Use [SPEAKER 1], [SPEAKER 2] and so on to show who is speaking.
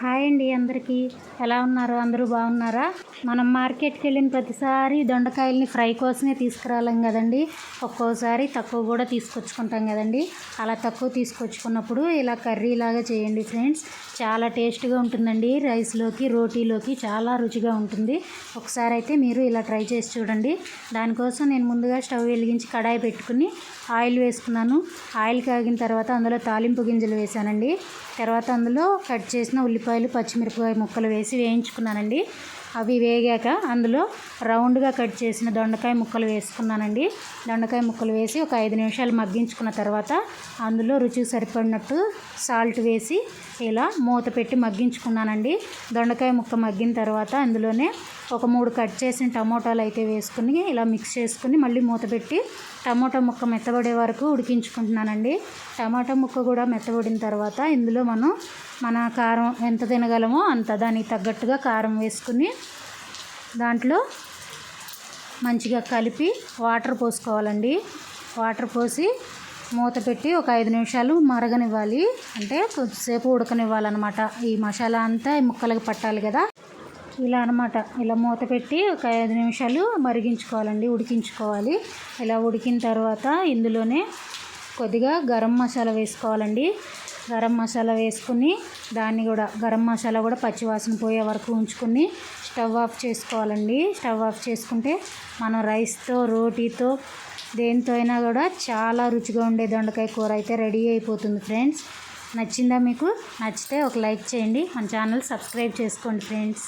[SPEAKER 1] Hi అండి అందరికీ. ఎలా ఉన్నారు? అందరూ బాగున్నారా? మనం మార్కెట్కి వెళ్ళిన ప్రతిసారి దొండకాయల్ని ఫ్రై కోసమే తీసుకురాలేం కదండి. ఒక్కోసారి తక్కువ కూడా తీసుకొచ్చుకుంటాం కదండి. అలా తక్కువ తీసుకొచ్చుకున్నప్పుడు ఇలా కర్రీ లాగా చేయండి ఫ్రెండ్స్. చాలా టేస్ట్గా ఉంటుందండి. రైస్లోకి, రోటీలోకి చాలా రుచిగా ఉంటుంది. ఒకసారి అయితే మీరు ఇలా ట్రై చేసి చూడండి. దానికోసం నేను ముందుగా స్టవ్ వెలిగించి కడాయి పెట్టుకుని ఆయిల్ వేసుకున్నాను. ఆయిల్ కాగిన తర్వాత అందులో తాలింపు గింజలు వేసానండి. తర్వాత అందులో కట్ చేసిన ఉల్లిపాయలు, పచ్చిమిరపకాయ ముక్కలు వేసి వేయించుకున్నానండి. అవి వేగాక అందులో రౌండ్గా కట్ చేసిన దొండకాయ ముక్కలు వేసుకున్నానండి. దొండకాయ ముక్కలు వేసి ఒక 5 నిమిషాలు మగ్గించుకున్న తర్వాత అందులో రుచికి సరిపడినట్టు సాల్ట్ వేసి ఇలా మూత పెట్టి మగ్గించుకున్నానండి. దొండకాయ ముక్క మగ్గిన తర్వాత అందులోనే ఒక 3 కట్ చేసిన టమోటాలు అయితే వేసుకుని ఇలా మిక్స్ చేసుకుని మళ్ళీ మూత పెట్టి టమోటా ముక్క మెత్తబడే వరకు ఉడికించుకుంటున్నానండి. టమాటా ముక్క కూడా మెత్తబడిన తర్వాత ఇందులో మన కారం ఎంత తినగలమో అంత దానికి తగ్గట్టుగా కారం వేసుకుని దాంట్లో మంచిగా కలిపి వాటర్ పోసుకోవాలండి. వాటర్ పోసి మూత పెట్టి ఒక 5 నిమిషాలు మరగనివ్వాలి. అంటే కొద్దిసేపు ఉడకనివ్వాలన్నమాట. ఈ మసాలా అంతా ఈ ముక్కలకి పట్టాలి కదా. ఇలా అనమాట. ఇలా మూత పెట్టి ఒక 5 నిమిషాలు మరిగించుకోవాలండి, ఉడికించుకోవాలి. ఇలా ఉడికిన తర్వాత ఇందులోనే కొద్దిగా గరం మసాలా వేసుకోవాలండి. గరం మసాలా వేసుకుని గరం మసాలా కూడా పచ్చివాసన పోయే వరకు ఉంచుకుని స్టవ్ ఆఫ్ చేసుకోవాలండి. స్టవ్ ఆఫ్ చేసుకుంటే మనం రైస్తో, రోటీతో దేనితో అయినా కూడా చాలా రుచిగా ఉండే దొండకాయ కూర అయితే రెడీ అయిపోతుంది ఫ్రెండ్స్. నచ్చిందా మీకు? నచ్చితే ఒక లైక్ చేయండి. మన ఛానల్ సబ్స్క్రైబ్ చేసుకోండి ఫ్రెండ్స్.